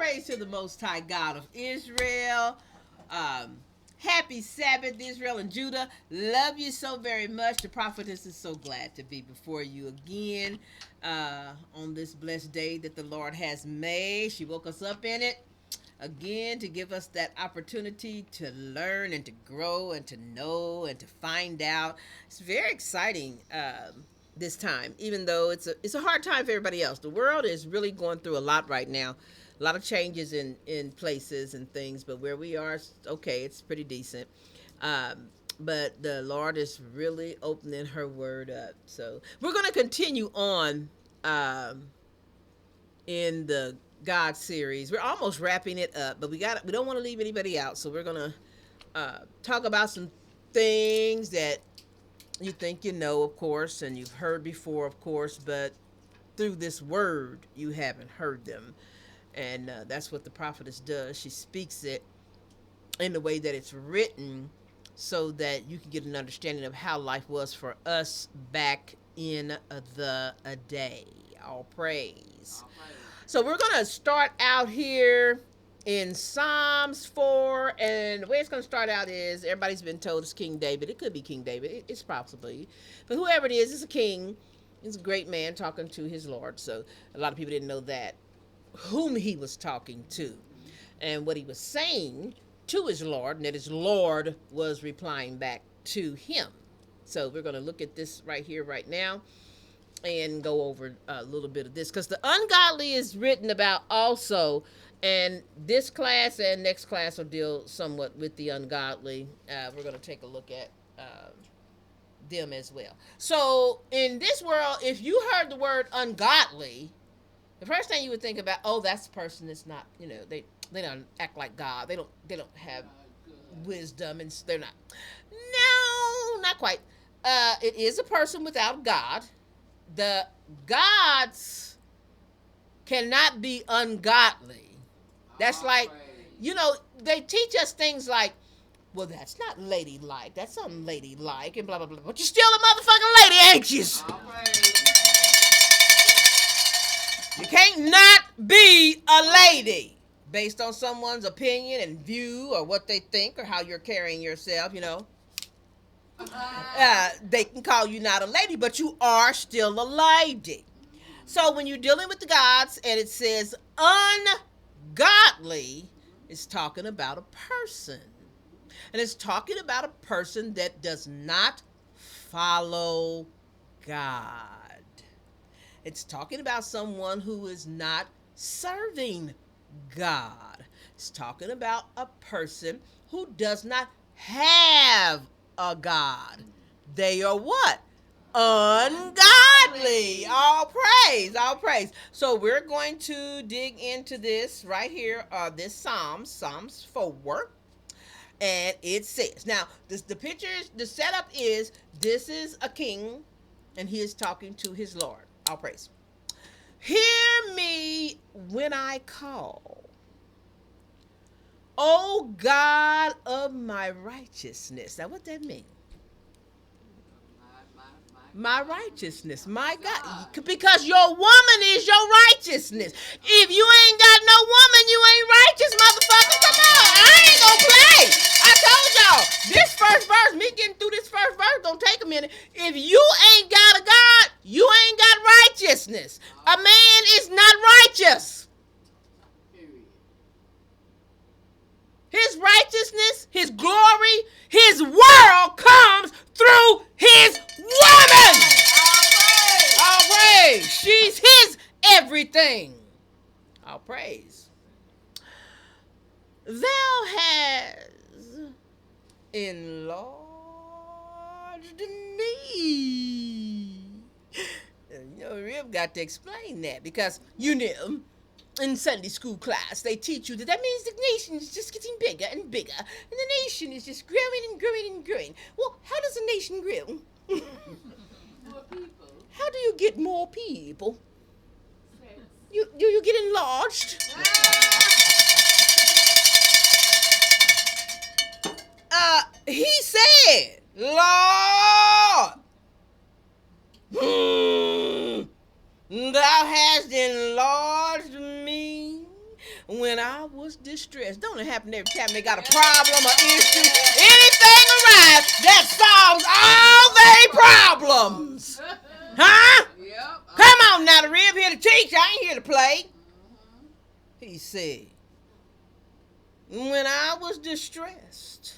praise to the Most High God of Israel. Happy Sabbath, Israel and Judah. Love you so very much. The prophetess is so glad to be before you again on this blessed day that the Lord has made. She woke us up in it again to give us that opportunity to learn and to grow and to know and to find out. It's very exciting this time, even though it's a hard time for everybody else. The world is really going through a lot right now. A lot of changes in places and things, but where we are, okay, it's pretty decent. But the Lord is really opening her word up. So we're going to continue on in the God series. We're almost wrapping it up, but we don't want to leave anybody out. So we're going to talk about some things that you think you know, of course, and you've heard before, of course, but through this word, you haven't heard them. And that's what the prophetess does. She speaks it in the way that it's written so that you can get an understanding of how life was for us back in the day. All praise. So we're going to start out here in Psalms 4. And the way it's going to start out is everybody's been told it's King David. It could be King David. It's possibly. But whoever it is, it's a king. It's a great man talking to his Lord. So a lot of people didn't know that, whom he was talking to and what he was saying to his Lord, and that his Lord was replying back to him. So we're going to look at this right here, right now, and go over a little bit of this, because the ungodly is written about also, and this class and next class will deal somewhat with the ungodly. We're going to take a look at them as well. So in this world, if you heard the word ungodly, the first thing you would think about, oh, that's a person that's not, they don't act like God. They don't have wisdom, and they're not. No, not quite. It is a person without God. The gods cannot be ungodly. That's like, they teach us things like, well, that's not ladylike. That's unladylike, and blah, blah, blah. But you're still a motherfucking lady, ain't you? You can't not be a lady based on someone's opinion and view or what they think or how you're carrying yourself, They can call you not a lady, but you are still a lady. So when you're dealing with the gods and it says ungodly, it's talking about a person. And it's talking about a person that does not follow God. It's talking about someone who is not serving God. It's talking about a person who does not have a God. They are what? Ungodly. All praise, all praise. So we're going to dig into this right here, this Psalms 4. And it says, now, the setup is, this is a king, and he is talking to his Lord. I'll praise. Hear me when I call, O God of my righteousness. Now, what that mean? My righteousness, my God, because your woman is your righteousness. If you ain't got no woman, you ain't righteous, motherfucker. Come on, I ain't gonna play. I told y'all, this first verse, me getting through this first verse gonna take a minute. If you ain't got a God, you ain't got righteousness. A man is not righteous. His righteousness, his glory, his world comes through his woman. All praise. She's his everything. All praise. Thou hast enlarged me. Rib got to explain that, because in Sunday school class, they teach you that means the nation is just getting bigger and bigger, and the nation is just growing and growing and growing. Well, how does a nation grow? More people. How do you get more people? You get enlarged? He said, Lord, thou hast enlarged me when when I was distressed. Don't it happen every time they got a problem or issue? Anything arise that solves all their problems. Huh? Come on now, the rib here to teach. I ain't here to play. He said, when I was distressed,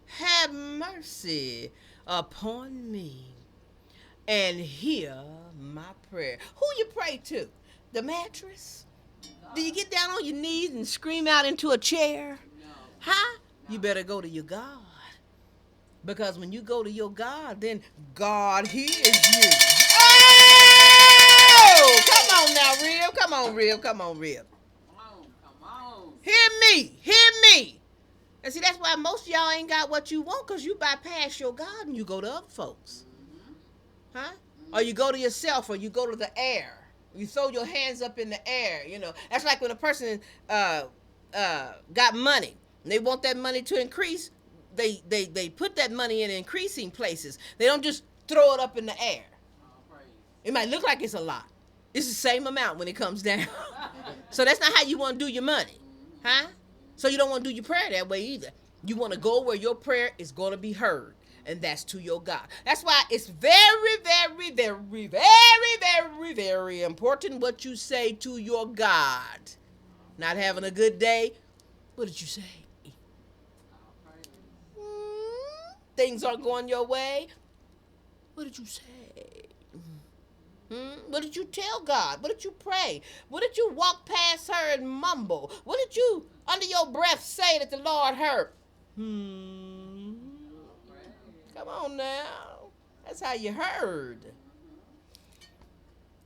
have mercy upon me and hear my prayer. Who you pray to? The mattress? Do you get down on your knees and scream out into a chair? Huh? You better go to your God. Because when you go to your God, then God hears you. Oh! Come on now, Rib. Come on, Rib. Come on, Rib. Come on. Hear me. Hear me. And see, that's why most of y'all ain't got what you want, because you bypass your God and you go to other folks. Huh? Or you go to yourself, or you go to the air. You throw your hands up in the air, you know. That's like when a person got money and they want that money to increase. They put that money in increasing places. They don't just throw it up in the air. It might look like it's a lot. It's the same amount when it comes down. So that's not how you want to do your money. Huh? So you don't want to do your prayer that way either. You want to go where your prayer is going to be heard. And that's to your God. That's why it's very, very, very, very, very, very important what you say to your God. Not having a good day. What did you say? Things aren't going your way. What did you say? What did you tell God? What did you pray? What did you walk past her and mumble? What did you, under your breath, say that the Lord heard? Come on now. That's how you heard.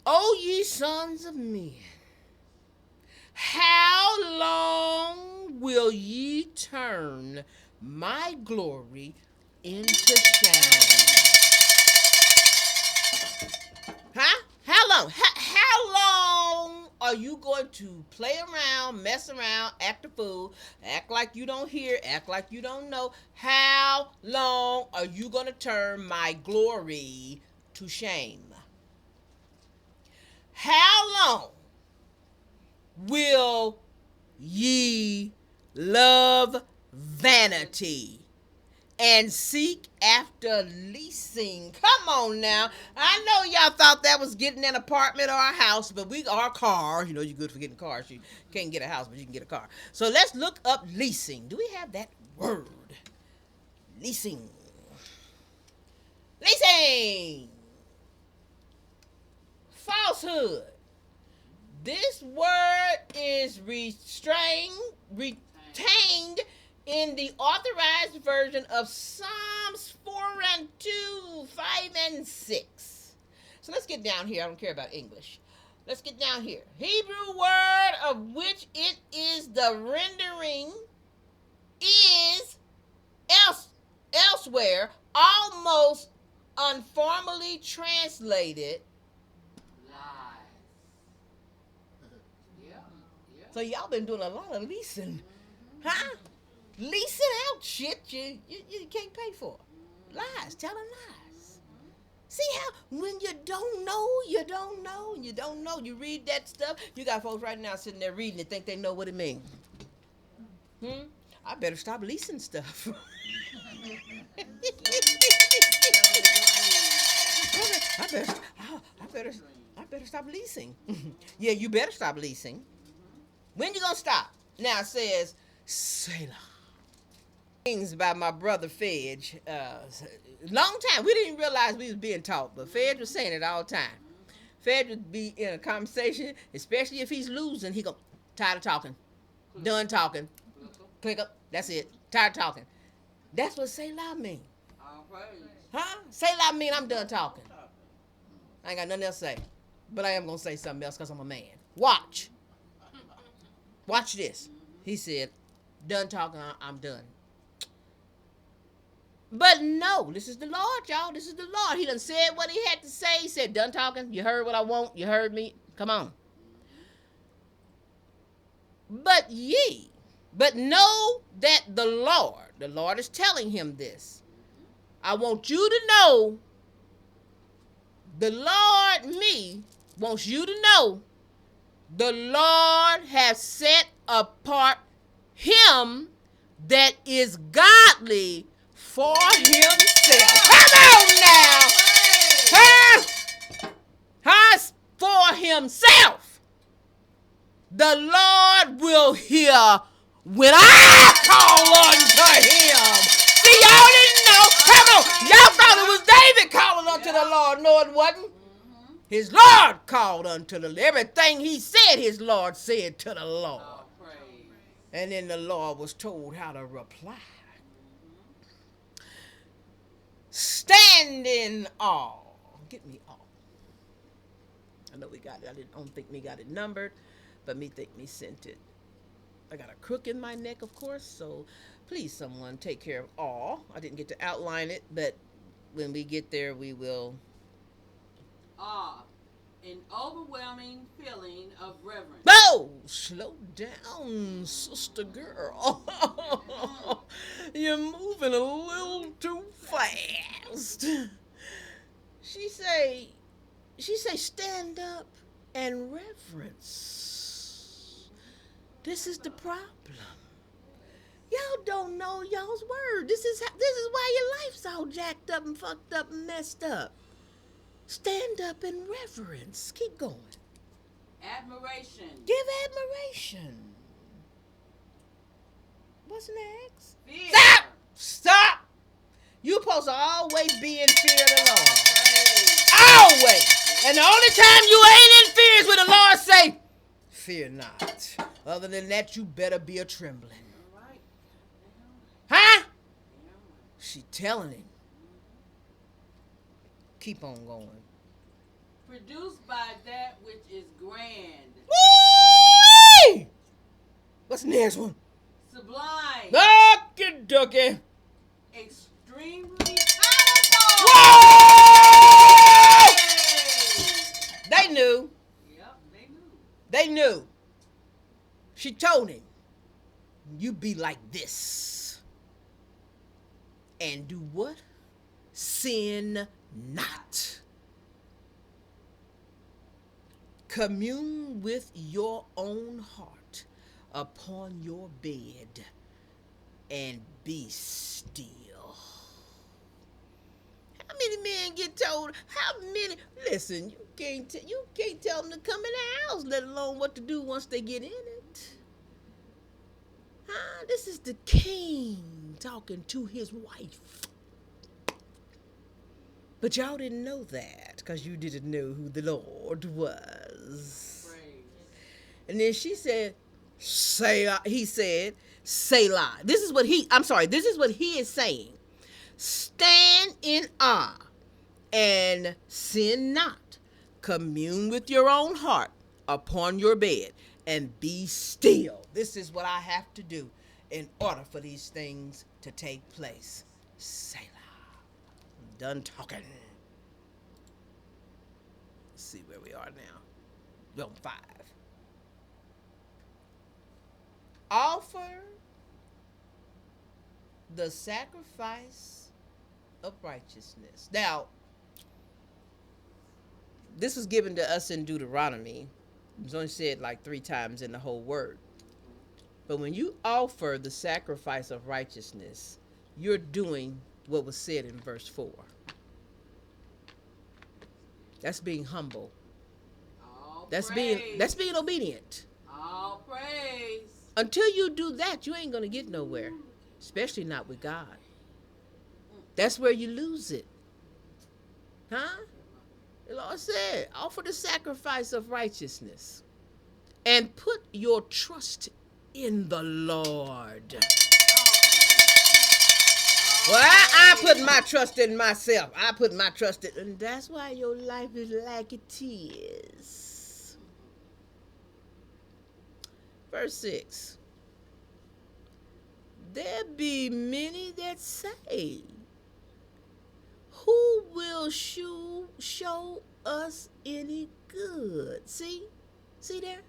O ye sons of men, how long will ye turn my glory into shame? Huh? How long? How long are you going to play around, mess around, act a fool, act like you don't hear, act like you don't know? How long are you going to turn my glory to shame? How long will ye love vanity and seek after leasing? Come on now. I know y'all thought that was getting an apartment or a house, but our car, you know, you're good for getting cars. You can't get a house, but you can get a car. So let's look up leasing. Do we have that word? Leasing. Leasing. Falsehood. This word is retained in the authorized version of Psalms 4 and 2, 5 and 6. So let's get down here. I don't care about English. Let's get down here. Hebrew word of which it is the rendering is elsewhere almost informally translated lies. Yeah. So y'all been doing a lot of leasing. Huh? Leasing out shit you can't pay for. Lies, telling lies. See how when you don't know, you don't know, you don't know. You read that stuff. You got folks right now sitting there reading it, think they know what it means. I better stop leasing stuff. I better stop leasing. Yeah, you better stop leasing. When you gonna stop? Now it says, Selah. Things by my brother Fedge. Long time. We didn't realize we was being taught, but Fedge was saying it all the time. Fedge would be in a conversation, especially if he's losing, he go, tired of talking. Done talking. Click up. That's it. Tired of talking. That's what Selah mean. Huh? Selah mean I'm done talking. I ain't got nothing else to say. But I am going to say something else because I'm a man. Watch. Watch this. He said, done talking, I'm done. But no, this is the Lord, y'all. This is the Lord. He done said what he had to say. He said, done talking. You heard what I want. You heard me. Come on. But know that the Lord is telling him this. I want you to know, the Lord, me, wants you to know, the Lord has set apart him that is godly for himself. Come on now. Huh? Has for himself. The Lord will hear when I call unto him. See, y'all didn't know. Come on. Y'all thought it was David calling unto the Lord. No, it wasn't. His Lord called unto the Lord. Everything he said, his Lord said to the Lord. And then the Lord was told how to reply. Stand in awe. Get me awe. I know we got it. I don't think me got it numbered, but me think me sent it. I got a crook in my neck, of course, so please someone take care of awe. I didn't get to outline it, but when we get there, we will. Awe, an overwhelming feeling of reverence. Oh, slow down, sister girl. You're moving a little too fast. She say, stand up and reverence. This is the problem. Y'all don't know y'all's word. This is why your life's all jacked up and fucked up and messed up. Stand up in reverence. Keep going. Admiration. Give admiration. What's next? Fear. Stop. You're supposed to always be in fear of the Lord. Always. And the only time you ain't in fear is when the Lord say, fear not. Other than that, you better be a trembling. Huh? She telling him. Keep on going. Produced by that which is grand. Woo! What's the next one? Sublime. Ducky ducky. Extremely powerful. Whoa! They knew. Yep, They knew. She told him, you be like this. And do what? Sin not. Commune with your own heart upon your bed and be still. How many men get told? How many? Listen, you can't tell them to come in the house, let alone what to do once they get in it. Huh? This is the king talking to his wife. But y'all didn't know that because you didn't know who the Lord was. Praise. And then she said, he said, Selah. This is what he is saying. Stand in awe and sin not. Commune with your own heart upon your bed and be still. This is what I have to do in order for these things to take place. Selah. I'm done talking. Let's see where we are now. We're on 5. Offer the sacrifice of righteousness. Now, this was given to us in Deuteronomy. It was only said like 3 times in the whole word. But when you offer the sacrifice of righteousness, you're doing what was said in verse 4. That's being humble. That's being obedient. All praise. Until you do that, you ain't going to get nowhere, especially not with God. That's where you lose it. Huh? The Lord said, offer the sacrifice of righteousness and put your trust in the Lord. Well, I put my trust in myself. I put my trust in, and that's why your life is like it is. Verse 6. There be many that say, who will show us any good? See there?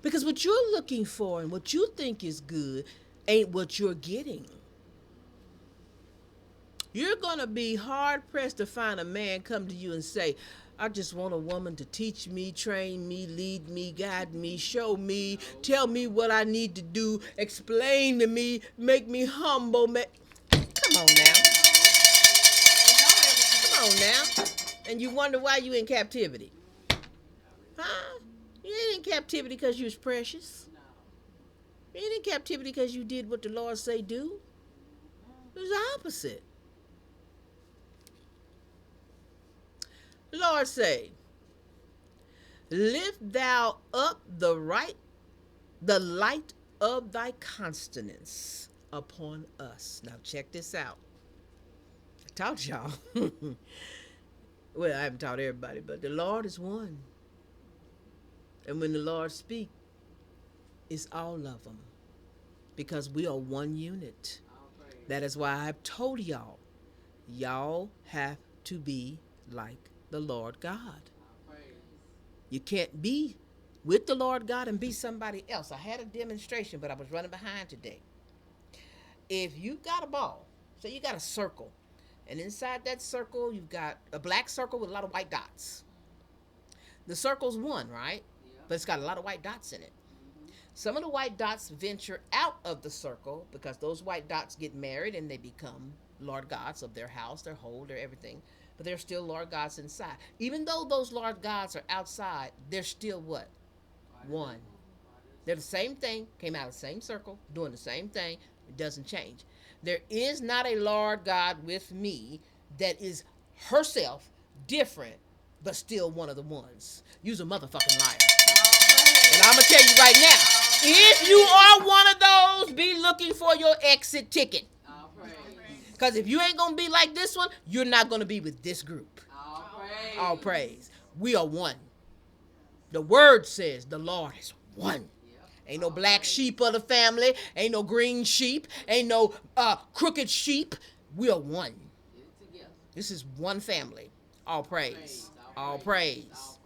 Because what you're looking for and what you think is good ain't what you're getting. You're going to be hard pressed to find a man come to you and say, I just want a woman to teach me, train me, lead me, guide me, show me, tell me what I need to do, explain to me, make me humble. Come on now. Come on now. And you wonder why you in captivity. Huh? You ain't in captivity because you was precious. You ain't in captivity because you did what the Lord say do. It was the opposite. The Lord say, lift thou up the light of thy countenance upon us. Now check this out. I taught y'all. Well, I haven't taught everybody, but the Lord is one. And when the Lord speak, it's all of them. Because we are one unit. That is why I've told y'all have to be like the Lord God. You can't be with the Lord God and be somebody else. I had a demonstration, but I was running behind today. If you got a ball, so you got a circle, and inside that circle, you've got a black circle with a lot of white dots. The circle's one, right? But it's got a lot of white dots in it. Some of the white dots venture out of the circle because those white dots get married and they become Lord gods of their house, their home, their everything. But they're still Lord gods inside. Even though those Lord gods are outside, they're still what? One. They're the same thing, came out of the same circle, doing the same thing. It doesn't change. There is not a Lord God with me that is herself different, but still one of the ones. You's a motherfucking liar. And I'm going to tell you right now, if you are one of those, be looking for your exit ticket. Because if you ain't going to be like this one, you're not going to be with this group. All praise. We are one. The word says the Lord is one. Ain't no black sheep of the family. Ain't no green sheep. Ain't no crooked sheep. We are one. This is one family. All praise. All praise.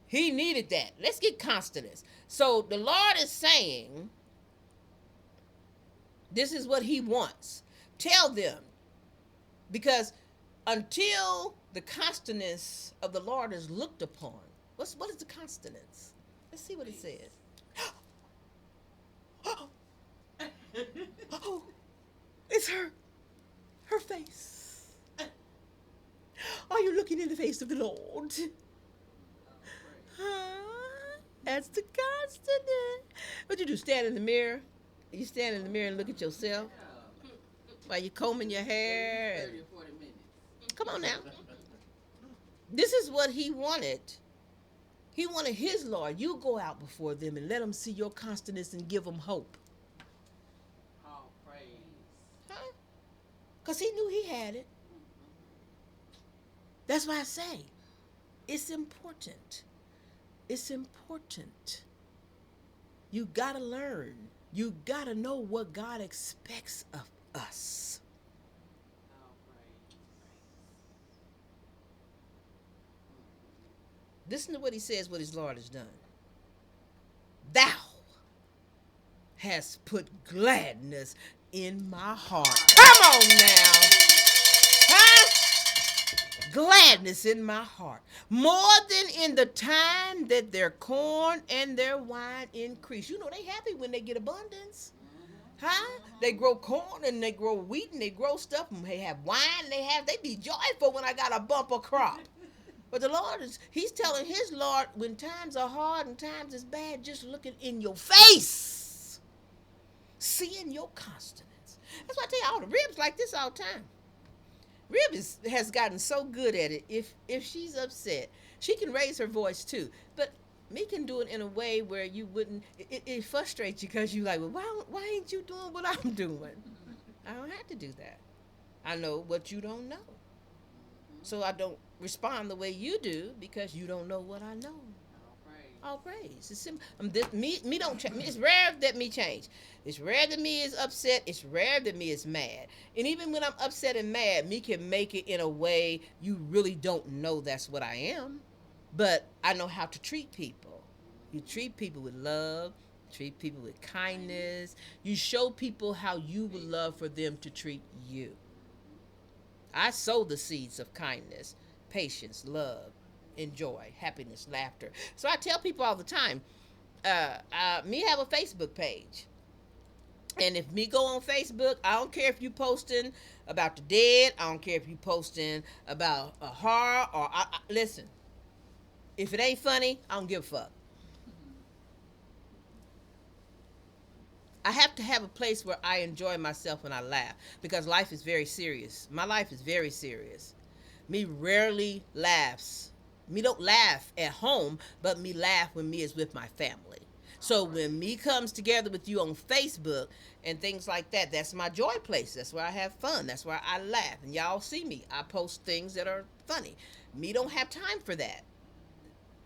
He needed that. Let's get consonants. So the Lord is saying, this is what he wants. Tell them. Because until the consonants of the Lord is looked upon, what is the consonants? Let's see what it says. Oh, it's her face. Are you looking in the face of the Lord? That's the consonant. What you do? Stand in the mirror? You stand in the mirror and look at yourself while you combing your hair. 30 or 40 minutes. Come on now. This is what he wanted. He wanted his Lord. You go out before them and let them see your consonants and give them hope. All praise. Huh? Because he knew he had it. That's why I say it's important. It's important. You got to learn. You got to know what God expects of us. All praise. Listen to what he says, what his Lord has done. Thou hast put gladness in my heart. Come on now. Huh? Gladness in my heart. More than in the time that their corn and their wine increase. You know, they happy when they get abundance. Huh? They grow corn and they grow wheat and they grow stuff and they have wine. They be joyful when I got a bumper crop. But the Lord he's telling his Lord, when times are hard and times is bad, just looking in your face, seeing your consonants. That's why I tell you, all the ribs like this all the time. Rib has gotten so good at it. If she's upset, she can raise her voice too. But me can do it in a way where you wouldn't. It frustrates you because you like, well, why ain't you doing what I'm doing? I don't have to do that. I know what you don't know. So I don't respond the way you do because you don't know what I know. All praise. It's simple. Me don't change. It's rare that me change. It's rare that me is upset. It's rare that me is mad. And even when I'm upset and mad, me can make it in a way you really don't know that's what I am. But I know how to treat people. You treat people with love. Treat people with kindness. You show people how you would love for them to treat you. I sow the seeds of kindness, patience, love, enjoy, happiness, laughter. So I tell people all the time, me have a Facebook page. And if me go on Facebook, I don't care if you posting about the dead. I don't care if you posting about a horror or listen. If it ain't funny, I don't give a fuck. I have to have a place where I enjoy myself when I laugh because life is very serious. My life is very serious. Me rarely laughs. Me don't laugh at home, but me laugh when me is with my family. So when me comes together with you on Facebook and things like that, that's my joy place. That's where I have fun. That's where I laugh. And y'all see me. I post things that are funny. Me don't have time for that.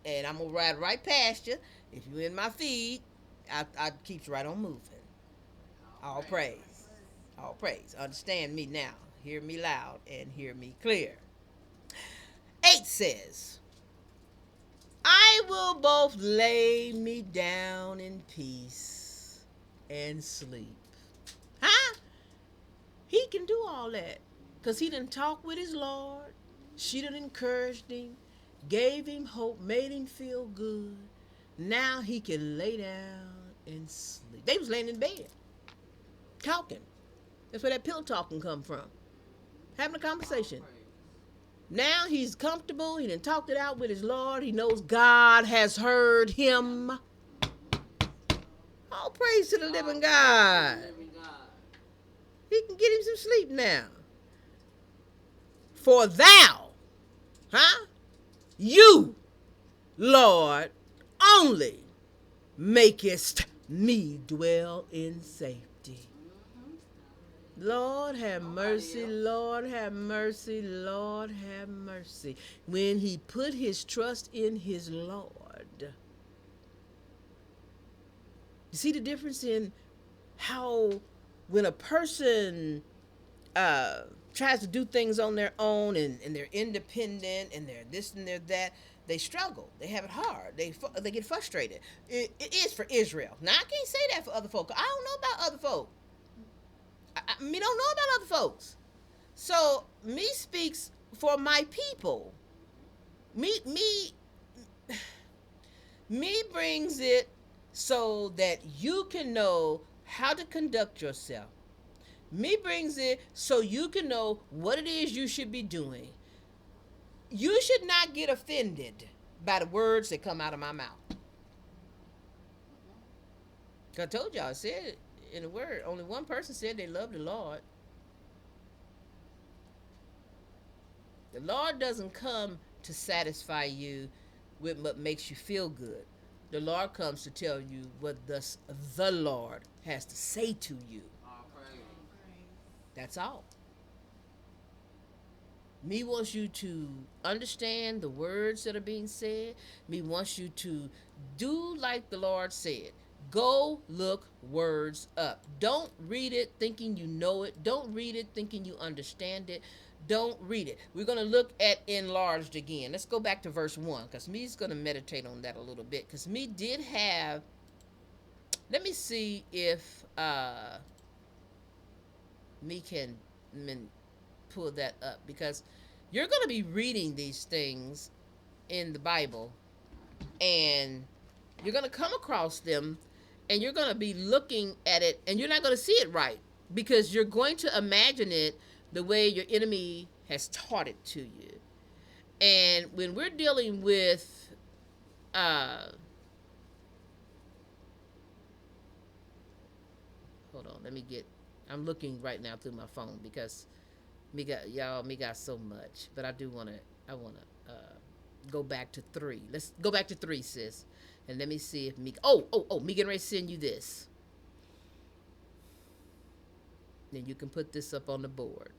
And I'm gonna ride right past you. If you in my feed, I keeps right on moving. All praise. All praise. Understand me now. Hear me loud and hear me clear. 8 says, I will both lay me down in peace and sleep. Huh? He can do all that. Because he done talked with his Lord. She done encouraged him, gave him hope, made him feel good. Now he can lay down and sleep. They was laying in bed, talking. That's where that pillow talking come from. Having a conversation. Now he's comfortable. He done talked it out with his Lord. He knows God has heard him. All praise to the living God. He can get him some sleep now. For thou, you, Lord, only makest me dwell in safety. Lord have mercy, Lord have mercy, Lord have mercy. When he put his trust in his Lord. You see the difference in how when a person tries to do things on their own and they're independent and they're this and they're that, they struggle. They have it hard. They get frustrated. It is for Israel. Now I can't say that for other folk. I don't know about other folk. Me don't know about other folks. So me speaks for my people. Me me brings it so that you can know how to conduct yourself. Me brings it so you can know what it is you should be doing. You should not get offended by the words that come out of my mouth. I told y'all, I said in the word, only one person said they love the Lord. The Lord doesn't come to satisfy you with what makes you feel good. The Lord comes to tell you what thus the Lord has to say to you. That's all. Me wants you to understand the words that are being said. Me wants you to do like the Lord said. Go look words up. Don't read it thinking you know it. Don't read it thinking you understand it. Don't read it. We're going to look at enlarged again. Let's go back to verse 1 because me's going to meditate on that a little bit because me did have, let me see if me can pull that up because you're going to be reading these things in the Bible and you're going to come across them and you're going to be looking at it and you're not going to see it right because you're going to imagine it the way your enemy has taught it to you. And when we're dealing with hold on, I'm looking right now through my phone because me got so much, but I want to go back to 3. Let's go back to 3, sis, and let me see if me me getting ready to send you this. Then you can put this up on the board.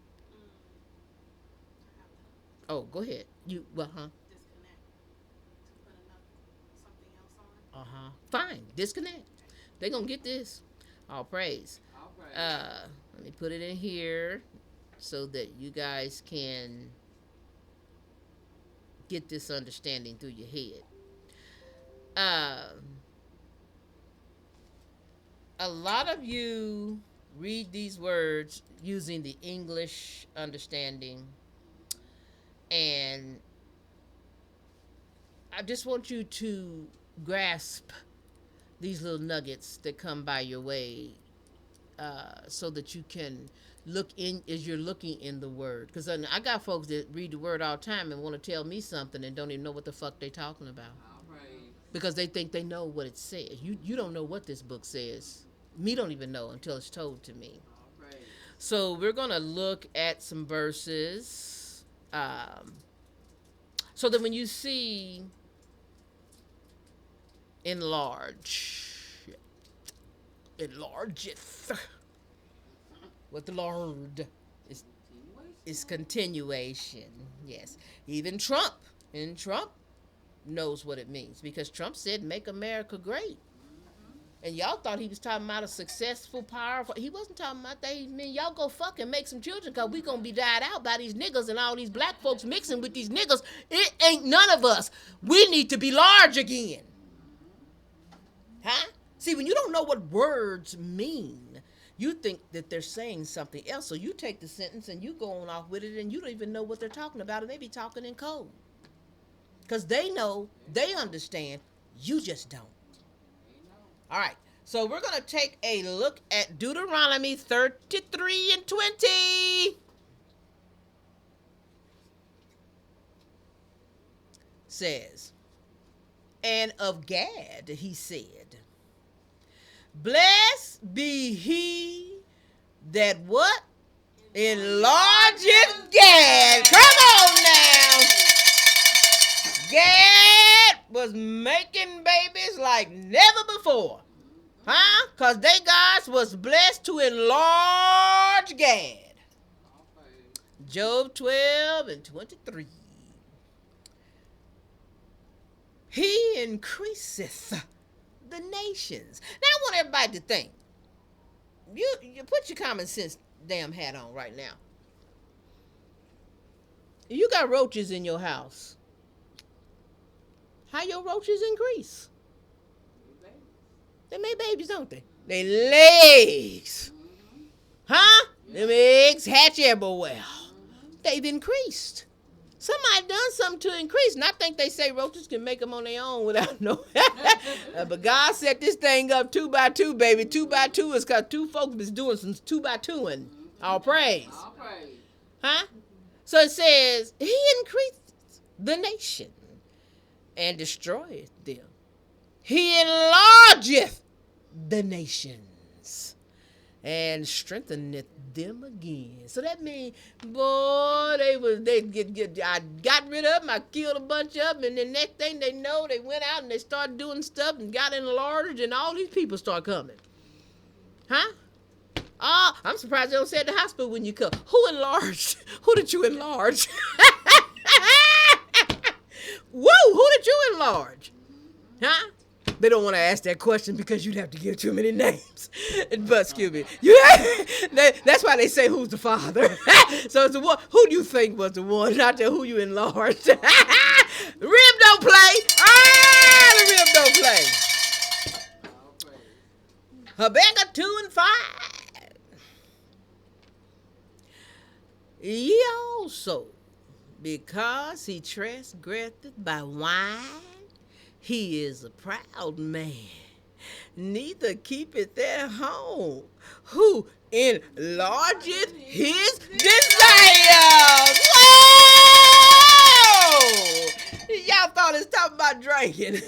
Oh, go ahead. You Fine. Disconnect. They gonna get this. All praise. Let me put it in here so that you guys can get this understanding through your head. A lot of you read these words using the English understanding. And I just want you to grasp these little nuggets that come by your way, so that you can look in as you're looking in the word. Because I got folks that read the word all the time and want to tell me something and don't even know what the fuck they talking about. All right. Because they think they know what it says. You don't know what this book says. Me don't even know until it's told to me. All right. So we're going to look at some verses. So that when you see enlargeth, what the Lord is continuation. Yes. Even Trump knows what it means, because Trump said make America great. And y'all thought he was talking about a successful, powerful. He wasn't talking about that. He mean, y'all go fuck and make some children, because we going to be died out by these niggas and all these black folks mixing with these niggas. It ain't none of us. We need to be large again. Huh? See, when you don't know what words mean, you think that they're saying something else. So you take the sentence and you go on off with it, and you don't even know what they're talking about, and they be talking in code. Because they know, they understand, you just don't. All right, so we're going to take a look at Deuteronomy 33 and 20. Says, and of Gad he said, blessed be he that what? Enlargeth Gad. Come on now. Gad was making babies like never before. Huh? Because they guys was blessed to enlarge Gad. Job 12 and 23. He increaseth the nations. Now I want everybody to think. You put your common sense damn hat on right now. You got roaches in your house. How your roaches increase? They make babies, don't they? They legs. Huh? Them eggs hatch everywhere. They've increased. Somebody done something to increase. And I think they say roaches can make them on their own without no. But God set this thing up 2 by 2, baby. 2 by 2 is because 2 folks been doing some 2 by 2ing. All praise. All praise. Huh? So it says, he increased the nation and destroyeth them. He enlargeth the nations and strengtheneth them again. So that means, boy, I got rid of them, I killed a bunch of them, and the next thing they know, they went out and they started doing stuff and got enlarged, and all these people start coming. Huh? Oh, I'm surprised they don't say at the hospital when you come. Who enlarged? Who did you enlarge? Whoa, who did you enlarge? Huh? They don't want to ask that question because you'd have to give too many names. But excuse me, that's why they say who's the father. So it's the one. Who do you think was the one? Not the who you enlarged. The rib don't play. The rib don't play. Habakkuk 2 and 5. Ye also, because he transgresseth by wine, he is a proud man, neither keepeth at home, who enlargeth his desires. Whoa! Y'all thought it was talking about drinking.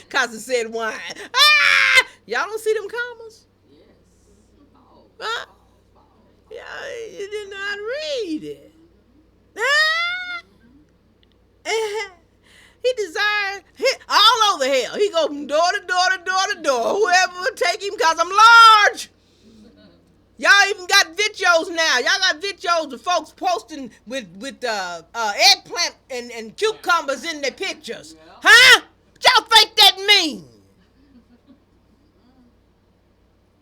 Because it said wine. Y'all don't see them commas? Yes. Huh? Yeah, you did not read it. He desired all over hell. He go from door to door to door to door. Whoever will take him, because I'm large. Y'all even got videos now. Y'all got videos of folks posting with eggplant and cucumbers in their pictures. Huh? What y'all think that mean?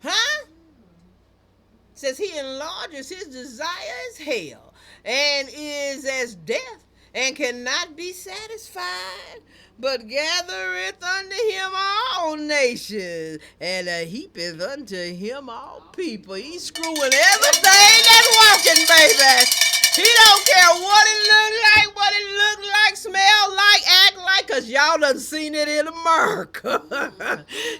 Huh? Says he enlarges his desire as hell, and is as death, and cannot be satisfied, but gathereth unto him all nations, and heapeth unto him all people. He's screwing everything that's working, baby. He don't care what it look like, smell like, act like, cause y'all done seen it in America.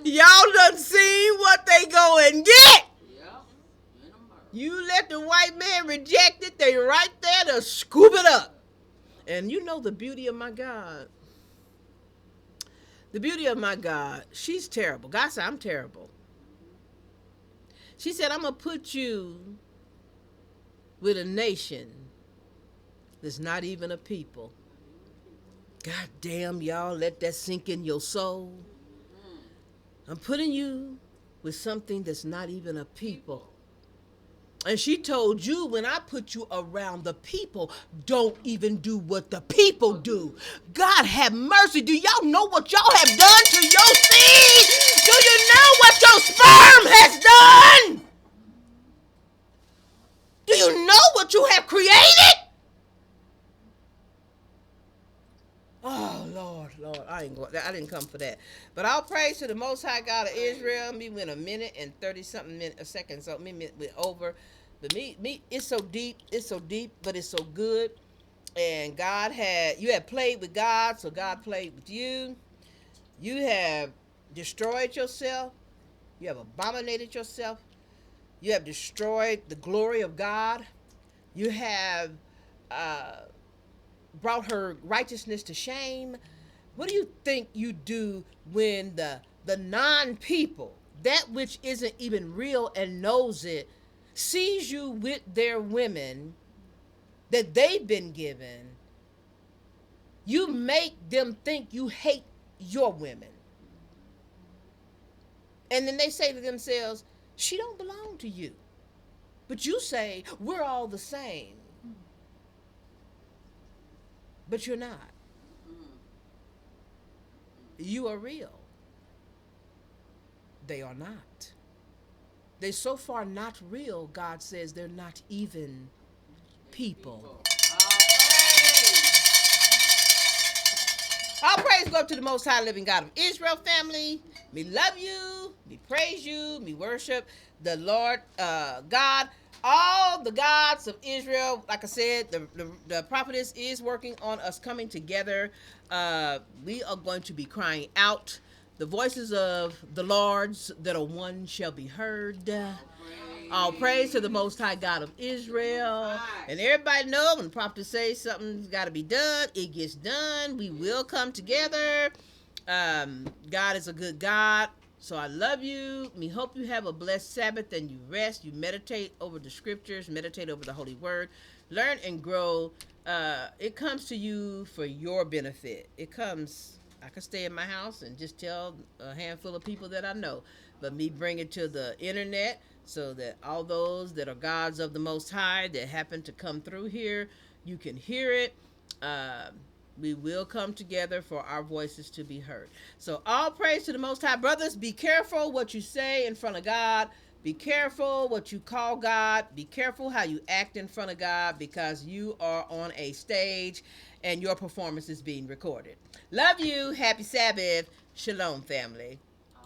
Y'all done seen what they go and get. Yeah. In America. You let the white man reject it, they right there to scoop it up. And you know the beauty of my God. The beauty of my God, she's terrible. God said, I'm terrible. She said, I'm going to put you with a nation that's not even a people. God damn, y'all, let that sink in your soul. I'm putting you with something that's not even a people. And she told you, when I put you around the people, don't even do what the people do. God have mercy. Do y'all know what y'all have done to your seed? Do you know what your sperm has done? Do you know what you have created? Oh, Lord, I didn't come for that. But I'll praise to the Most High God of Israel. Me went a minute and 30-something seconds, so me went over. But me, it's so deep, but it's so good. And you had played with God, so God played with you. You have destroyed yourself. You have abominated yourself. You have destroyed the glory of God. You have uh, brought her righteousness to shame. What do you think you do when the non-people, that which isn't even real and knows it, sees you with their women that they've been given? You make them think you hate your women. And then they say to themselves, she don't belong to you. But you say, we're all the same. But you're not. You are real. They are not. They're so far not real, God says they're not even people. All praise go up to the Most High Living God of Israel, family. Me love you, me praise you, me worship the Lord God. All the gods of Israel, like I said, the prophetess is working on us coming together. We are going to be crying out. The voices of the Lords that are one shall be heard. All praise to the Most High God of Israel. And everybody know when the prophet says something's got to be done, it gets done. We will come together. God is a good God. So I love you. We hope you have a blessed Sabbath and you rest. You meditate over the scriptures, meditate over the holy word. Learn and grow. It comes to you for your benefit. I can stay in my house and just tell a handful of people that I know. But me bring it to the internet so that all those that are gods of the Most High that happen to come through here, you can hear it. We will come together for our voices to be heard. So all praise to the Most High. Brothers, be careful what you say in front of God. Be careful what you call God. Be careful how you act in front of God, because you are on a stage and your performance is being recorded. Love you. Happy Sabbath. Shalom, family.